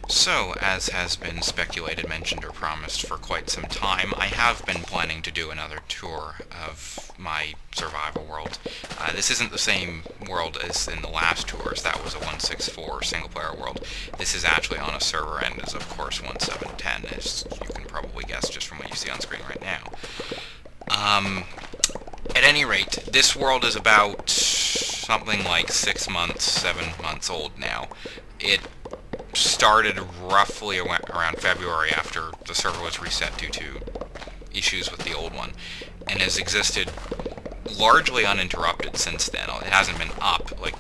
So, as has been speculated, mentioned, or promised for quite some time, I have been planning to do another tour of my survival world. This isn't the same world as in the last tours. That was a 1.6.4 single-player world. This is actually on a server end, as of course 1.7.10, as you can probably guess just from what you see on screen right now. At any rate, this world is about something like 6 months, 7 months old now. It started roughly around February after the server was reset due to issues with the old one, and has existed largely uninterrupted since then. It hasn't been up, like,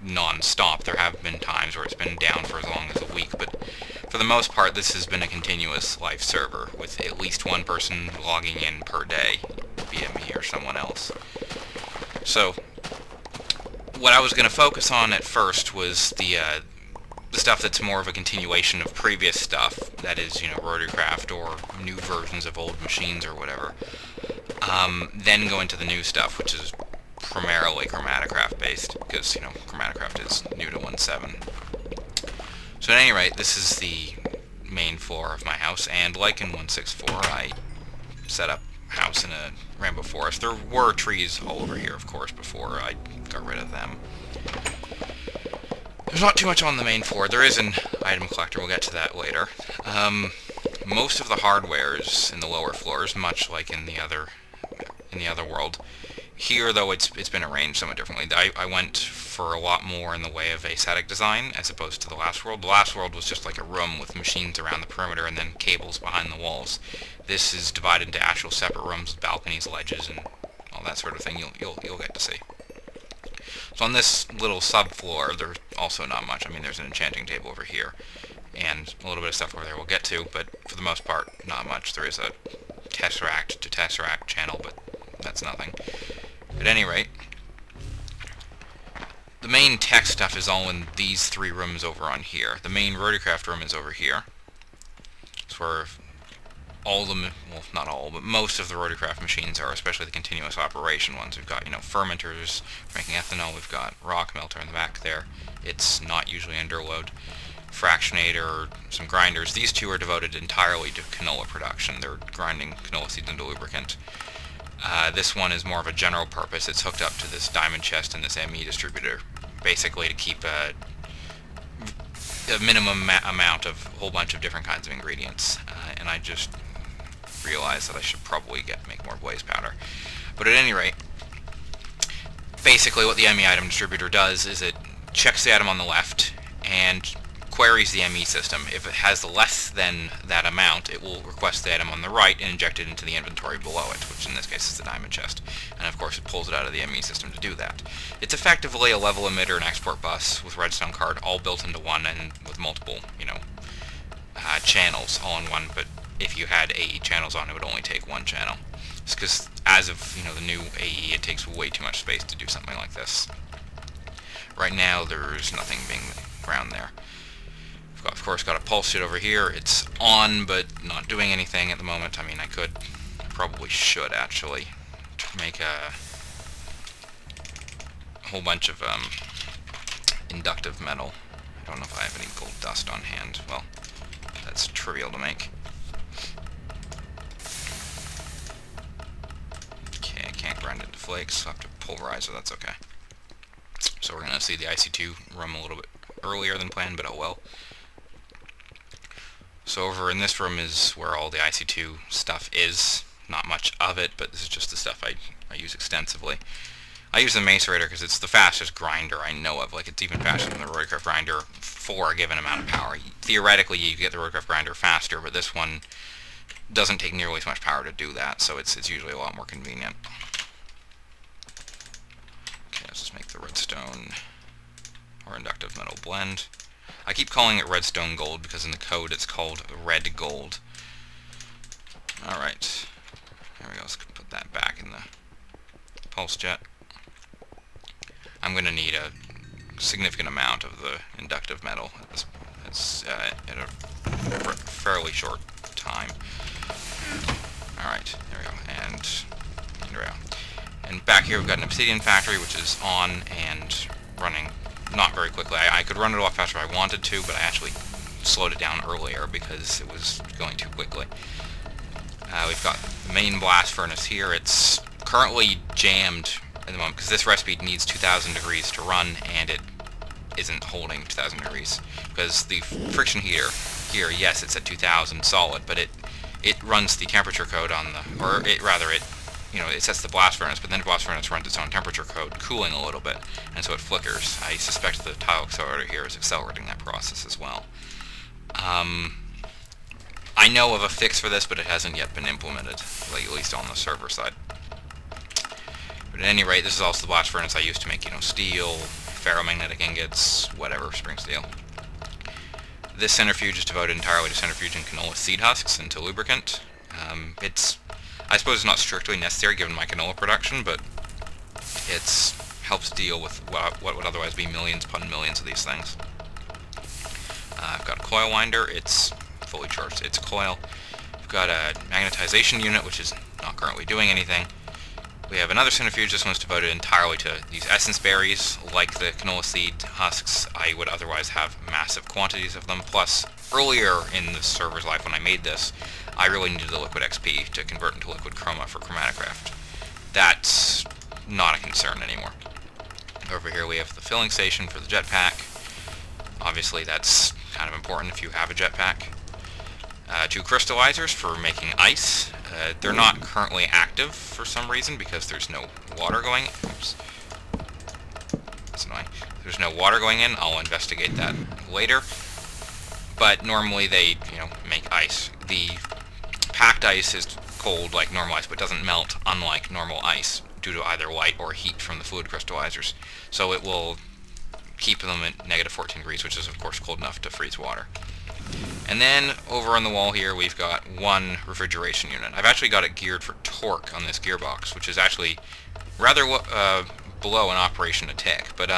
non-stop. There have been times where it's been down for as long as a week, but for the most part, this has been a continuous live server, with at least one person logging in per day, via me or someone else. So, what I was going to focus on at first was the stuff that's more of a continuation of previous stuff, that is, RoCraft or new versions of old machines or whatever. Then go into the new stuff, which is primarily Chromaticraft based, because, Chromaticraft is new to 1.7. So at any rate, this is the main floor of my house, and like in 1.6.4, I set up a house in a rainbow forest. There were trees all over here, of course, before I got rid of them. There's not too much on the main floor. There is an item collector. We'll get to that later. Most of the hardware is in the lower floors, much like in the other world. Here, though, it's been arranged somewhat differently. I went for a lot more in the way of a static design as opposed to the last world. The last world was just like a room with machines around the perimeter and then cables behind the walls. This is divided into actual separate rooms with balconies, ledges, and all that sort of thing. You'll get to see. So on this little subfloor, there's also not much. I mean, there's an enchanting table over here, and a little bit of stuff over there we'll get to, but for the most part, not much. There is a Tesseract to Tesseract channel, but that's nothing. At any rate, the main tech stuff is all in these three rooms over on here. The main RoCraft room is over here. It's where all the, well, not all, but most of the RoCraft machines are, especially the continuous operation ones. We've got, fermenters for making ethanol. We've got rock melter in the back there. It's not usually under load. Fractionator, some grinders. These two are devoted entirely to canola production. They're grinding canola seeds into lubricant. This one is more of a general purpose. It's hooked up to this diamond chest and this ME distributor, basically to keep a minimum amount of a whole bunch of different kinds of ingredients. And I just realized that I should probably make more blaze powder. But at any rate, basically what the ME item distributor does is it checks the item on the left and queries the ME system. If it has less than that amount, it will request the item on the right and inject it into the inventory below it, which in this case is the diamond chest. And of course it pulls it out of the ME system to do that. It's effectively a level emitter and export bus with redstone card all built into one, and with multiple, channels all in one, but if you had AE channels on, it would only take one channel. It's because as of, the new AE, it takes way too much space to do something like this. Right now, there's nothing being ground there. We've got, of course, got a pulse jet over here. It's on, but not doing anything at the moment. I mean, I probably should, actually, make a whole bunch of inductive metal. I don't know if I have any gold dust on hand. Well, that's trivial to make. Okay, I can't grind it into flakes. I'll have to pulverize it, that's okay. So we're going to see the IC2 room a little bit earlier than planned, but oh well. So over in this room is where all the IC2 stuff is. Not much of it, but this is just the stuff I use extensively. I use the macerator because it's the fastest grinder I know of. Like, it's even faster than the RoCraft grinder for a given amount of power. Theoretically, you get the RoCraft grinder faster, but this one doesn't take nearly as much power to do that, so it's usually a lot more convenient. Okay, let's just make the redstone or inductive metal blend. I keep calling it redstone gold because in the code it's called red gold. Alright, there we go. Let's put that back in the pulse jet. I'm going to need a significant amount of the inductive metal at a fairly short time. Alright, there we go. And there we go. And back here we've got an obsidian factory, which is on and running not very quickly. I could run it a lot faster if I wanted to, but I actually slowed it down earlier because it was going too quickly. We've got the main blast furnace here. It's currently jammed at the moment because this recipe needs 2000 degrees to run, and it isn't holding 2000 degrees because the friction heater here, yes, it's at 2000 solid, but it runs the temperature code on the, or it rather it, you know, it sets the blast furnace, but then the blast furnace runs its own temperature code, cooling a little bit, and so it flickers. I suspect the tile accelerator here is accelerating that process as well. I know of a fix for this, but it hasn't yet been implemented, at least on the server side. But at any rate, this is also the blast furnace I used to make, you know, steel, ferromagnetic ingots, whatever, spring steel. This centrifuge is devoted entirely to centrifuging canola seed husks into lubricant. I suppose it's not strictly necessary given my canola production, but it helps deal with what would otherwise be millions upon millions of these things. I've got a coil winder. It's fully charged. It's a coil. We've got a magnetization unit, which is not currently doing anything. We have another centrifuge. This one's devoted entirely to these essence berries. Like the canola seed husks, I would otherwise have massive quantities of them. Plus, earlier in the server's life when I made this, I really needed the liquid XP to convert into liquid chroma for Chromaticraft. That's not a concern anymore. Over here we have the filling station for the jetpack. Obviously that's kind of important if you have a jetpack. 2 crystallizers for making ice. They're not currently active for some reason because there's no water going. Oops. That's annoying. There's no water going in. I'll investigate that later. But normally they, you know, make ice. The packed ice is cold like normal ice, but doesn't melt unlike normal ice due to either light or heat from the fluid crystallizers. So it will keep them at negative 14 degrees, which is of course cold enough to freeze water. And then over on the wall here we've got one refrigeration unit. I've actually got it geared for torque on this gearbox, which is actually rather below an operation a tick. But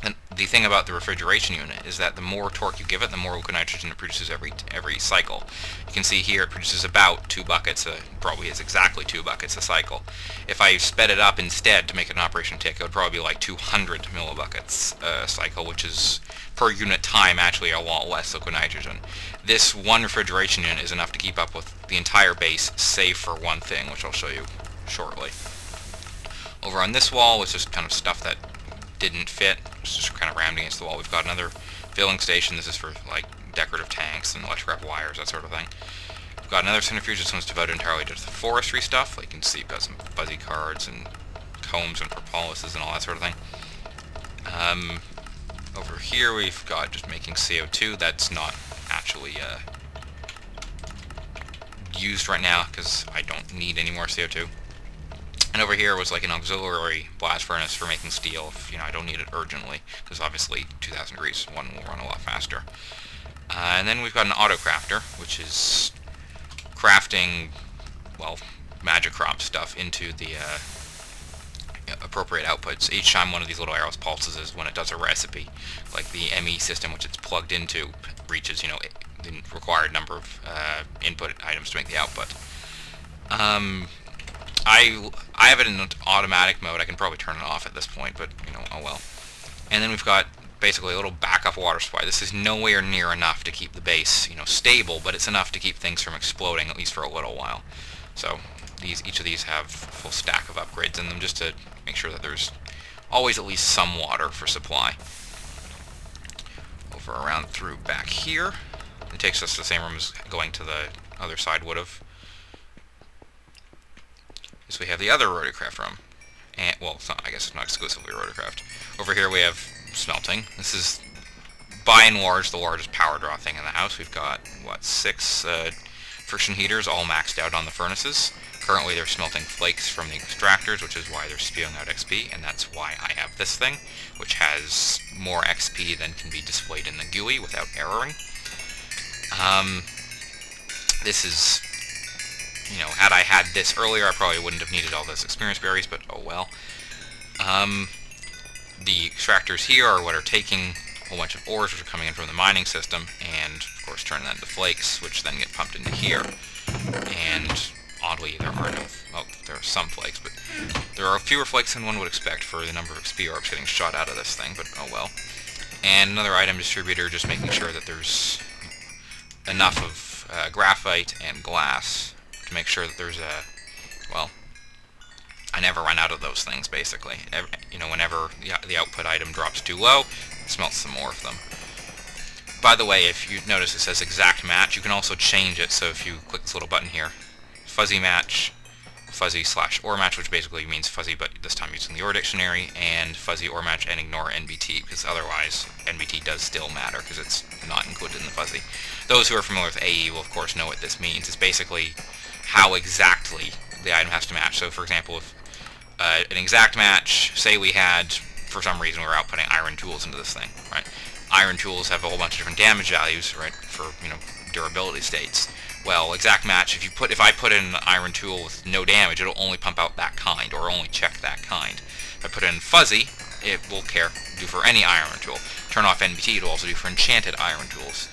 and the thing about the refrigeration unit is that the more torque you give it, the more liquid nitrogen it produces every cycle. You can see here it produces about 2 buckets, probably is exactly 2 buckets a cycle. If I sped it up instead to make it an operation tick, it would probably be like 200 millibuckets a cycle, which is per unit time actually a lot less liquid nitrogen. This one refrigeration unit is enough to keep up with the entire base, save for one thing, which I'll show you shortly. Over on this wall was just kind of stuff that didn't fit. It's just kind of rammed against the wall. We've got another filling station. This is for like decorative tanks and electric wires, that sort of thing. We've got another centrifuge. This one's devoted entirely to the forestry stuff. Like you can see, we've got some fuzzy cards and combs and propolises and all that sort of thing. Over here we've got just making CO2. That's not actually used right now because I don't need any more CO2. And over here was like an auxiliary blast furnace for making steel if, you know, I don't need it urgently, because obviously 2000 degrees, one will run a lot faster. And then we've got an auto-crafter, which is crafting, well, magic crop stuff into the appropriate outputs. Each time one of these little arrows pulses is when it does a recipe. Like the ME system, which it's plugged into, reaches, you know, the required number of input items to make the output. I have it in automatic mode. I can probably turn it off at this point, but, you know, oh well. And then we've got basically a little backup water supply. This is nowhere near enough to keep the base, you know, stable, but it's enough to keep things from exploding, at least for a little while. So each of these have a full stack of upgrades in them just to make sure that there's always at least some water for supply. Over around through back here. It takes us to the same room as going to the other side would have. So we have the other RoCraft room. And, well, it's not, I guess it's not exclusively RoCraft. Over here we have smelting. This is, by and large, the largest power draw thing in the house. We've got, what, 6 friction heaters all maxed out on the furnaces. Currently they're smelting flakes from the extractors, which is why they're spewing out XP, and that's why I have this thing, which has more XP than can be displayed in the GUI without erroring. This is, you know, had I had this earlier, I probably wouldn't have needed all those experience berries, but oh well. The extractors here are what are taking a whole bunch of ores which are coming in from the mining system, and of course turning that into flakes, which then get pumped into here. And oddly, there are no, well, there are some flakes, but there are fewer flakes than one would expect for the number of XP orbs getting shot out of this thing, but oh well. And another item distributor, just making sure that there's enough of graphite and glass to make sure that there's a, well, I never run out of those things, basically. Whenever the output item drops too low, smelt some more of them. By the way, if you notice it says exact match, you can also change it. So if you click this little button here, fuzzy match, fuzzy / OR match, which basically means fuzzy, but this time using the OR dictionary, and fuzzy OR match and ignore NBT, because otherwise NBT does still matter because it's not included in the fuzzy. Those who are familiar with AE will of course know what this means. It's basically how exactly the item has to match. So for example, if an exact match, say we had, for some reason we were outputting iron tools into this thing, right? Iron tools have a whole bunch of different damage values, right, for, durability states. Well, exact match, if I put in an iron tool with no damage, it'll only pump out that kind, or only check that kind. If I put in fuzzy, it will do for any iron tool. Turn off NBT, it'll also do for enchanted iron tools.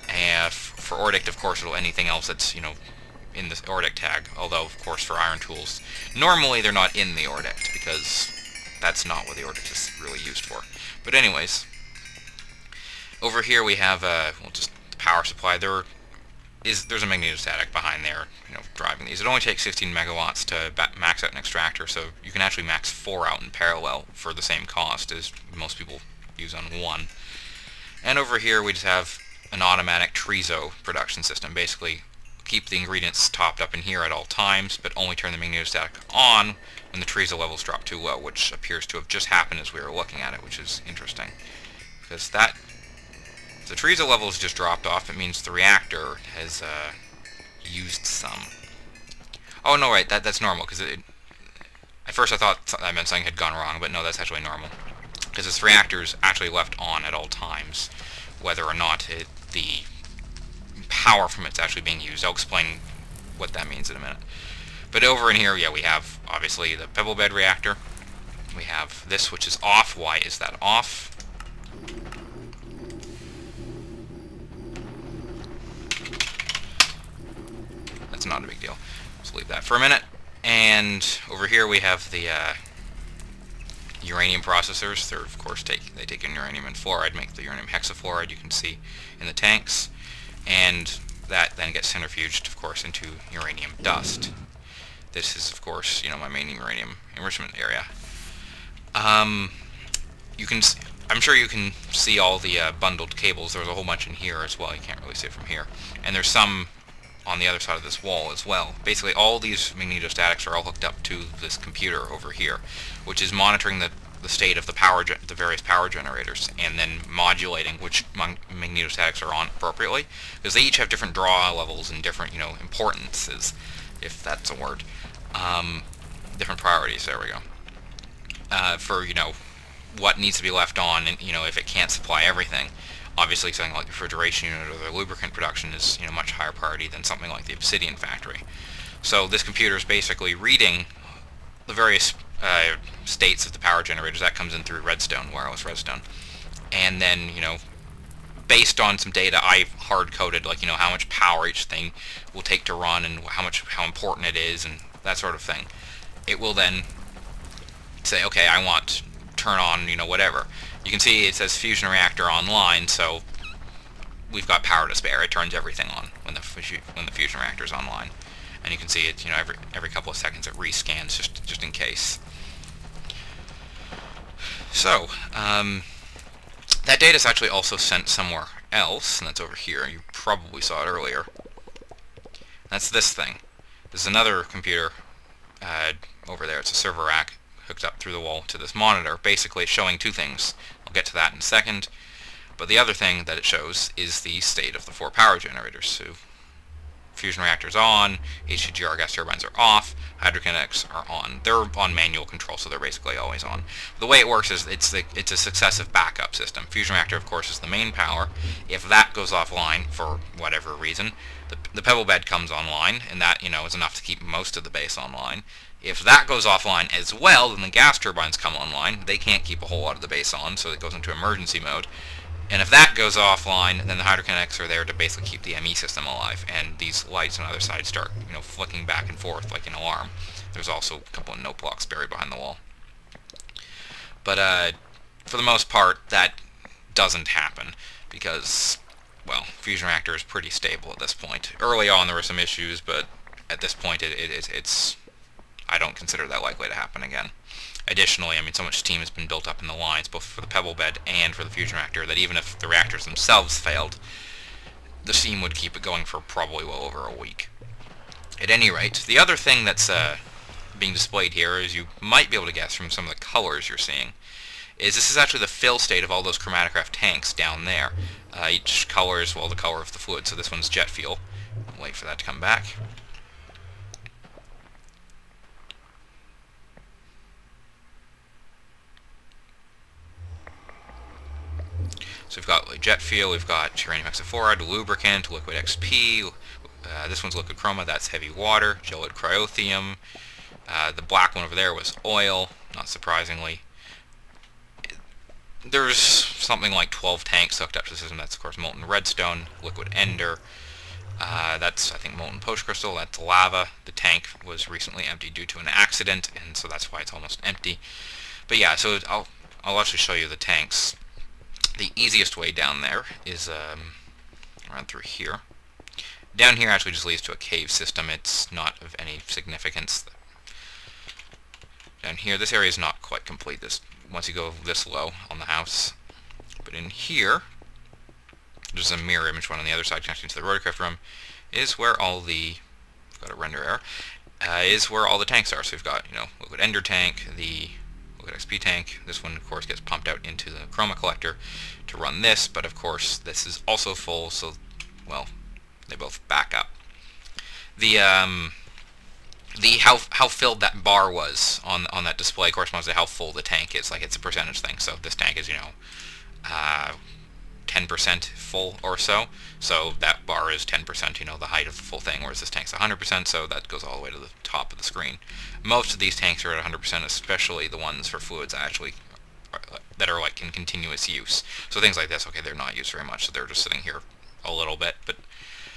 And for Ordict, of course, it'll anything else that's, in this Ordict tag, although, of course, for iron tools, normally they're not in the Ordict, because that's not what the Ordict is really used for. But anyways, over here we have, just the power supply. There's a magnetostatic behind there, driving these. It only takes 16 megawatts to max out an extractor, so you can actually max 4 out in parallel for the same cost as most people use on one. And over here we just have an automatic Trizo production system. Basically, keep the ingredients topped up in here at all times, but only turn the magnetostatic on when the Trizo levels drop too low, which appears to have just happened as we were looking at it, which is interesting. Because if the Trizo levels just dropped off, it means the reactor has used some. Oh no, right, that's normal, because at first I thought that meant something had gone wrong, but no, that's actually normal. Because this reactor is actually left on at all times, whether or not the power from it's actually being used. I'll explain what that means in a minute. But over in here, yeah, we have, obviously, the pebble bed reactor. We have this, which is off. Why is that off? That's not a big deal. Let's leave that for a minute. And over here we have the uranium processors. They're, of course, they take in uranium and fluoride, make the uranium hexafluoride you can see in the tanks. And that then gets centrifuged, of course, into uranium dust. This is, of course, my main uranium enrichment area. I'm sure you can see all the bundled cables. There's a whole bunch in here as well. You can't really see it from here. And there's some on the other side of this wall as well. Basically, all these magnetostatics are all hooked up to this computer over here, which is monitoring the state of the various power generators, and then modulating which magnetostatics are on appropriately, because they each have different draw levels and different, importances, if that's a word. Different priorities, there we go. For, what needs to be left on, and, if it can't supply everything. Obviously, something like the refrigeration unit or the lubricant production is, much higher priority than something like the obsidian factory. So this computer is basically reading the various states of the power generators. That comes in through redstone, wireless redstone. And then, based on some data I've hard-coded, like, how much power each thing will take to run and how important it is and that sort of thing, it will then say, okay, I want turn on, whatever. You can see it says fusion reactor online, so we've got power to spare. It turns everything on when the fusion reactor is online. And you can see it, every couple of seconds it rescans just in case. So, that data is actually also sent somewhere else, and that's over here. You probably saw it earlier. That's this thing. This is another computer over there. It's a server rack hooked up through the wall to this monitor. Basically, it's showing two things. I'll get to that in a second. But the other thing that it shows is the state of the 4 power generators. So, fusion reactors on, HCGR gas turbines are off, hydrokinetics are on. They're on manual control, so they're basically always on. The way it works is it's a successive backup system. Fusion reactor, of course, is the main power. If that goes offline for whatever reason, the pebble bed comes online, and that is enough to keep most of the base online. If that goes offline as well, then the gas turbines come online. They can't keep a whole lot of the base on, so it goes into emergency mode. And if that goes offline, then the hydrokinetics are there to basically keep the ME system alive, and these lights on the other side start, flicking back and forth like an alarm. There's also a couple of note blocks buried behind the wall. But for the most part, that doesn't happen, because well, fusion reactor is pretty stable at this point. Early on there were some issues, but at this point it's I don't consider that likely to happen again. Additionally, I mean, so much steam has been built up in the lines, both for the pebble bed and for the fusion reactor, that even if the reactors themselves failed, the steam would keep it going for probably well over a week. At any rate, the other thing that's being displayed here, as you might be able to guess from some of the colors you're seeing, is this is actually the fill state of all those Chromaticraft tanks down there. Each color is, well, the color of the fluid, so this one's jet fuel. Wait for that to come back. So we've got like, jet fuel, we've got uranium hexafluoride, lubricant, liquid XP, this one's liquid chroma, that's heavy water, gelate cryothium, the black one over there was oil, not surprisingly. There's something like 12 tanks hooked up to the system. That's of course molten redstone, liquid ender, that's I think molten post-crystal, that's lava. The tank was recently emptied due to an accident, and so that's why it's almost empty. But yeah, so I'll actually show you the tanks. The easiest way down there is around through here. Down here actually just leads to a cave system. It's not of any significance. Down here, this area is not quite complete. Once you go this low on the house. But in here, there's a mirror image one on the other side connecting to the RoCraft room, is where all the, I've got a render error, is where all the tanks are. So we've got, you know, liquid ender tank, the liquid XP tank. This one, of course, gets pumped out into the chroma collector to run this, but of course this is also full, so, well, they both back up. The how filled that bar was on that display corresponds to how full the tank is. Like, it's a percentage thing. So this tank is, you know, 10% full or so. So that bar is 10%, you know, the height of the full thing, whereas this tank's 100%, so that goes all the way to the top of the screen. Most of these tanks are at 100%, especially the ones for fluids that are like in continuous use. So things like this, okay, they're not used very much, so they're just sitting here a little bit, but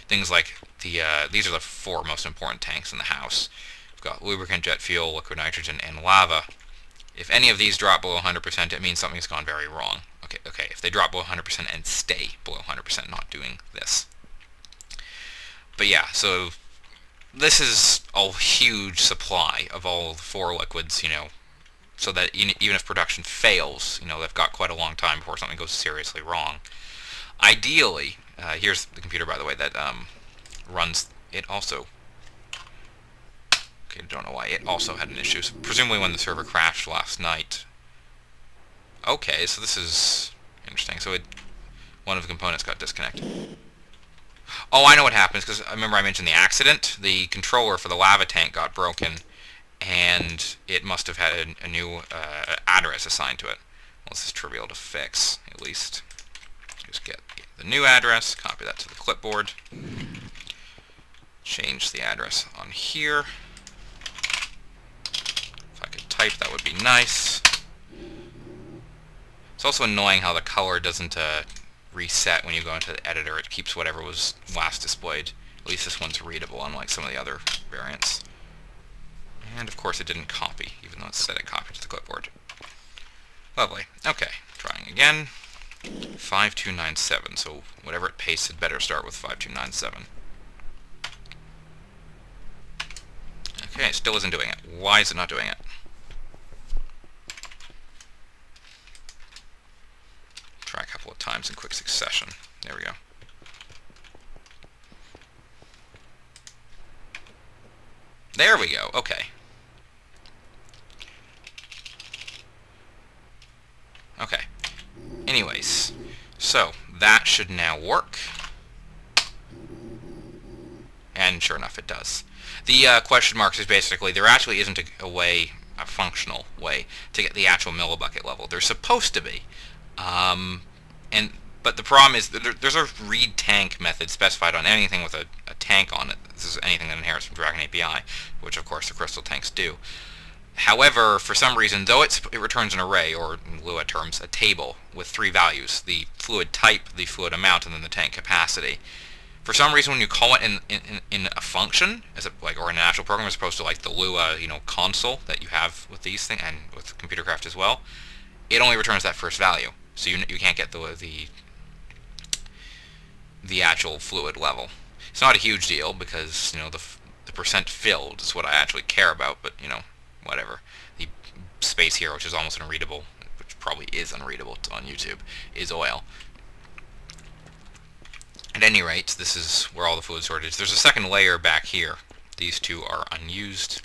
things like these are the 4 most important tanks in the house. We've got lubricant, jet fuel, liquid nitrogen, and lava. If any of these drop below 100%, it means something's gone very wrong. Okay, if they drop below 100% and stay below 100%, not doing this. But yeah, so this is a huge supply of all 4 liquids, you know, so that even if production fails, you know, they've got quite a long time before something goes seriously wrong. Ideally, here's the computer, by the way, that runs it also. Okay, don't know why. It also had an issue. So presumably when the server crashed last night. Okay, so this is interesting. So one of the components got disconnected. Oh, I know what happens, because I remember I mentioned the accident. The controller for the lava tank got broken, and it must have had a new address assigned to it. Well, this is trivial to fix, at least. Just get the new address, copy that to the clipboard, change the address on here. If I could type, that would be nice. It's also annoying how the color doesn't reset when you go into the editor. It keeps whatever was last displayed. At least this one's readable, unlike some of the other variants. And of course it didn't copy, even though it said it copied to the clipboard. Lovely. Okay, trying again. 5297, so whatever it pastes had better start with 5297. Okay, it still isn't doing it. Why is it not doing it? Try a couple of times in quick succession. There we go. There we go, okay. Okay. Anyways, so that should now work. And sure enough, it does. The question marks is basically there actually isn't a functional way to get the actual millibucket level. There's supposed to be. But the problem is that there's a read tank method specified on anything with a tank on it. This is anything that inherits from Dragon API, which of course the crystal tanks do. However, for some reason, though it returns an array, or in Lua terms, a table with 3 values: the fluid type, the fluid amount, and then the tank capacity. For some reason, when you call it in a function, or in an actual program, as opposed to like the Lua, console that you have with these things and with Computercraft as well, it only returns that first value. So you can't get the the actual fluid level. It's not a huge deal because, you know, the percent filled is what I actually care about, but, you know, whatever. The space here, which is almost unreadable, which probably is unreadable on YouTube, is oil. At any rate, this is where all the fluid storage is. There's a second layer back here. These two are unused.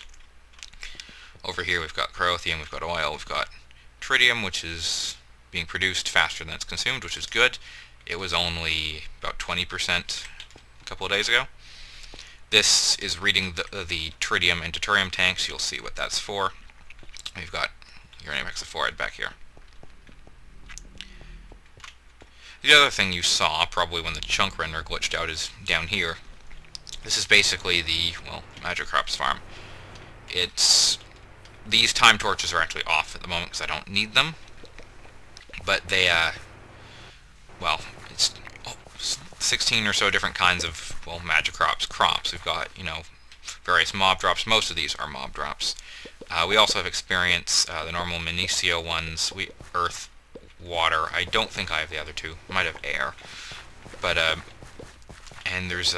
Over here we've got protium, we've got oil, we've got tritium, which is being produced faster than it's consumed, which is good. It was only about 20% a couple of days ago. This is reading the tritium and deuterium tanks. You'll see what that's for. We've got uranium hexafluoride back here. The other thing you saw, probably when the chunk render glitched out, is down here. This is basically the, well, Magicrop's farm. These time torches are actually off at the moment because I don't need them. But they, well, it's 16 or so different kinds of, well, Magicrop's crops. We've got, you know, various mob drops. Most of these are mob drops. We also have experience, the normal Minicio ones, earth, water. I don't think I have the other two. I might have air. But, and there's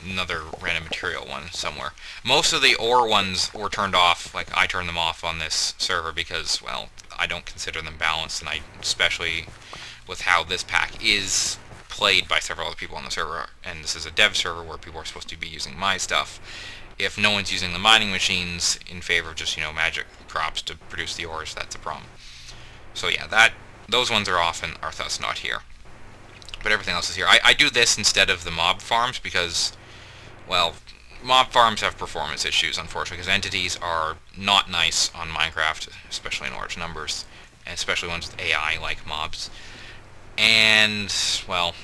another random material one somewhere. Most of the ore ones were turned off, like I turned them off on this server because, well, I don't consider them balanced, and especially with how this pack is played by several other people on the server, and this is a dev server where people are supposed to be using my stuff. If no one's using the mining machines in favor of just, you know, magic crops to produce the ores, that's a problem. So yeah, those ones are off and are thus not here. But everything else is here. I do this instead of the mob farms because, well, mob farms have performance issues, unfortunately, because entities are not nice on Minecraft, especially in large numbers, and especially ones with AI like mobs. And, well,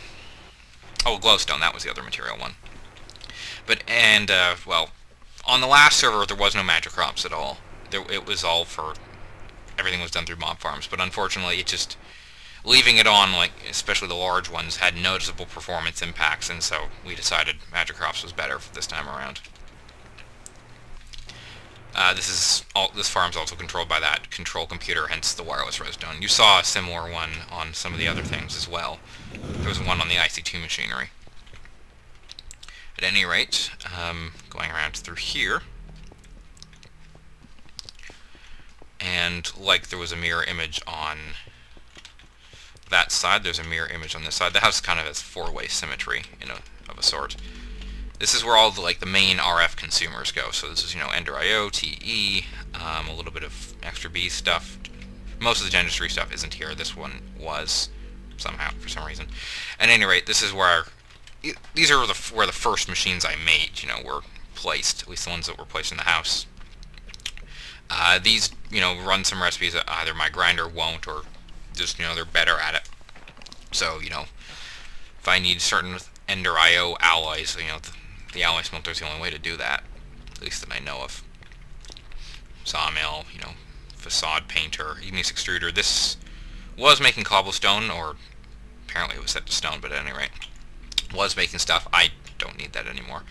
oh, glowstone, that was the other material one. But, and, well, on the last server there was no magic crops at all. It was all for, everything was done through mob farms, but unfortunately it just, leaving it on, like, especially the large ones, had noticeable performance impacts, and so we decided magic crops was better for this time around. This farm's also controlled by that control computer, hence the wireless redstone. You saw a similar one on some of the other things as well. There was one on the IC2 machinery. At any rate, going around through here, and like there was a mirror image on that side, there's a mirror image on this side. The house kind of has four-way symmetry, you know, of a sort. This is where all the, like, the main RF consumers go. So this is, you know, Ender IO, TE, a little bit of extra B stuff. Most of the Dentistry stuff isn't here. This one was somehow, for some reason. At any rate, this is where these are where the first machines I made, you know, were placed. At least the ones that were placed in the house. These, you know, run some recipes that either my grinder won't, or just, you know, they're better at it. So, you know, if I need certain Ender IO alloys, you know, the alloy smelter is the only way to do that, at least that I know of. Sawmill, you know, facade painter, igneous extruder. This was making cobblestone, or apparently it was set to stone, but at any rate, was making stuff. I don't need that anymore.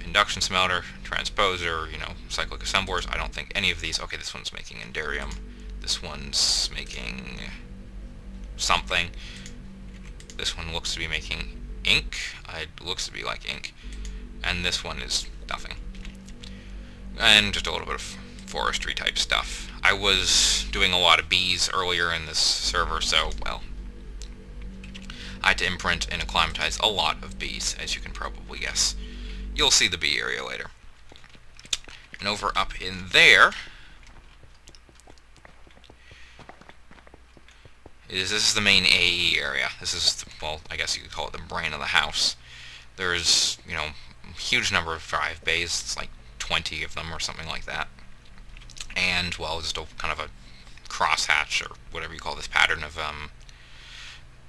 Induction smelter, transposer, you know, cyclic assemblers. I don't think any of these. Okay, this one's making enderium. This one's making something. This one looks to be making ink. It looks to be like ink. And this one is nothing. And just a little bit of forestry type stuff. I was doing a lot of bees earlier in this server, so, well, I had to imprint and acclimatize a lot of bees, as you can probably guess. You'll see the bee area later. And over up in there, this is the main AE area. This is, well, I guess you could call it the brain of the house. There's, you know, a huge number of drive bays. It's like 20 of them or something like that. And, well, just a kind of a crosshatch, or whatever you call this pattern of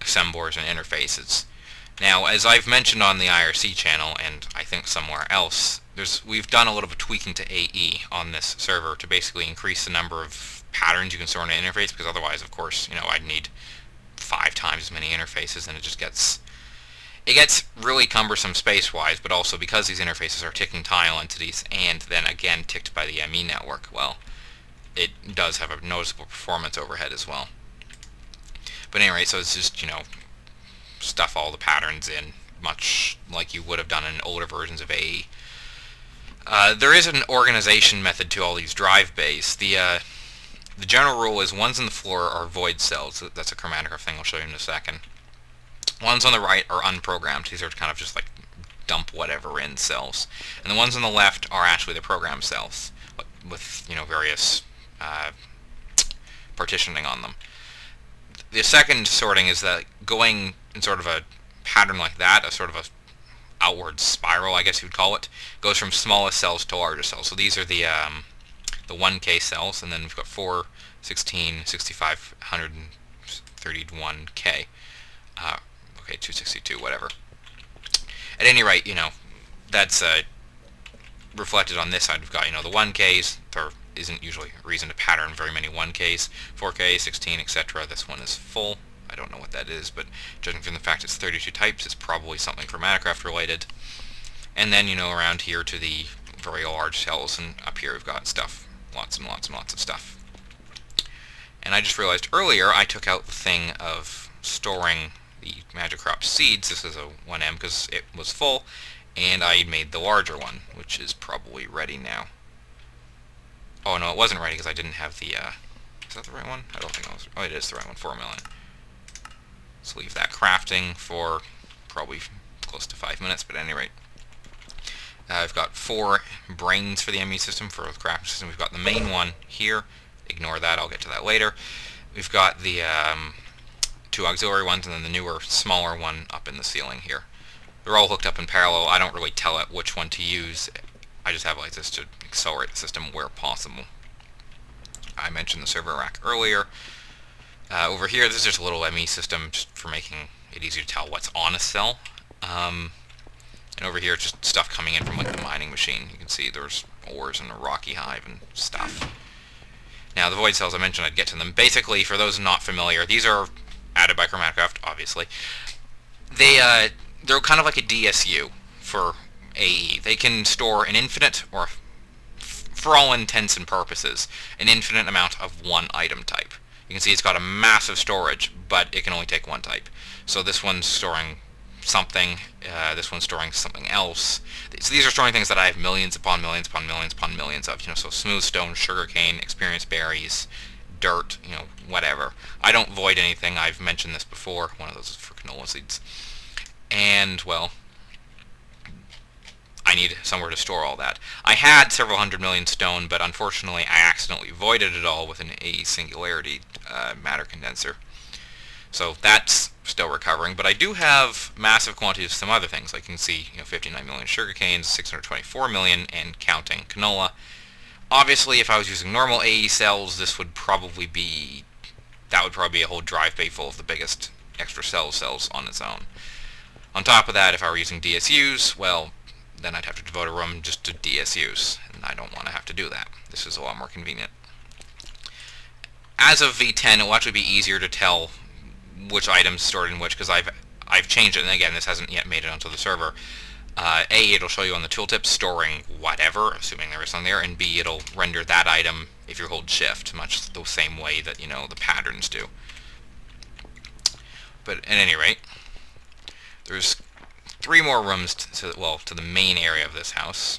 assemblers and interfaces. Now, as I've mentioned on the IRC channel, and I think somewhere else, we've done a little bit of tweaking to AE on this server to basically increase the number of patterns you can store in an interface, because otherwise, of course, you know, I'd need 5 times as many interfaces, and it just gets really cumbersome space-wise, but also because these interfaces are ticking tile entities, and then again ticked by the ME network, well, it does have a noticeable performance overhead as well. But anyway, so it's just, you know, stuff all the patterns in, much like you would have done in older versions of AE. There is an organization method to all these drive bays. The general rule is ones on the floor are void cells. That's a Chromaticraft thing I'll show you in a second. Ones on the right are unprogrammed. These are kind of just like dump whatever in cells. And the ones on the left are actually the program cells with, you know, various partitioning on them. The second sorting is that going in sort of a pattern like that, a sort of a outward spiral, I guess you would call it, goes from smallest cells to largest cells. So these are the 1K cells, and then we've got 4, 16, 65, 131K. Okay, 262, whatever. At any rate, you know, that's reflected on this side. We've got, you know, the 1Ks. There isn't usually a reason to pattern very many 1Ks. 4K, 16, etc. This one is full. I don't know what that is, but judging from the fact it's 32 types, it's probably something Chromaticraft related. And then, you know, around here to the very large cells, and up here we've got stuff. Lots and lots and lots of stuff. And I just realized earlier I took out the thing of storing the Magic Crop seeds. This is a 1M because it was full, and I made the larger one, which is probably ready now. Oh no, it wasn't ready because I didn't have the, is that the right one? I don't think it was. Oh, it is the right one, 4 million. Let's leave that crafting for probably close to 5 minutes, but at any rate. I've got 4 brains for the ME system, for the crafting system. We've got the main one here. Ignore that, I'll get to that later. We've got the 2 auxiliary ones, and then the newer, smaller one up in the ceiling here. They're all hooked up in parallel. I don't really tell it which one to use. I just have it like this to accelerate the system where possible. I mentioned the server rack earlier. Over here, this is just a little ME system just for making it easier to tell what's on a cell. And over here, it's just stuff coming in from like the mining machine. You can see there's ores and a rocky hive and stuff. Now, the void cells, I mentioned I'd get to them. Basically, for those not familiar, these are added by Chromaticraft, obviously. They're kind of like a DSU for AE. They can store an infinite, or for all intents and purposes, an infinite amount of one item type. You can see it's got a massive storage, but it can only take one type. So this one's storing something, this one's storing something else. So these are storing things that I have millions upon millions upon millions upon millions of. You know, so smooth stone, sugarcane, experience berries, dirt, you know, whatever. I don't void anything. I've mentioned this before. One of those is for canola seeds. And, well, I need somewhere to store all that. I had several hundred million stone, but unfortunately I accidentally voided it all with an A singularity matter condenser. So that's still recovering, but I do have massive quantities of some other things. Like you can see, you know, 59 million sugarcanes, 624 million, and counting canola. Obviously, if I was using normal AE cells, this would probably be, that would probably be a whole drive bay full of the biggest extra cells on its own. On top of that, if I were using DSUs, well, then I'd have to devote a room just to DSUs, and I don't want to have to do that. This is a lot more convenient. As of V10, it will actually be easier to tell which items stored in which, because I've changed it, and again, this hasn't yet made it onto the server. A, it'll show you on the tooltip storing whatever, assuming there is something there, and B, it'll render that item if you hold shift, much the same way that, you know, the patterns do. But at any rate, there's 3 more rooms to the main area of this house.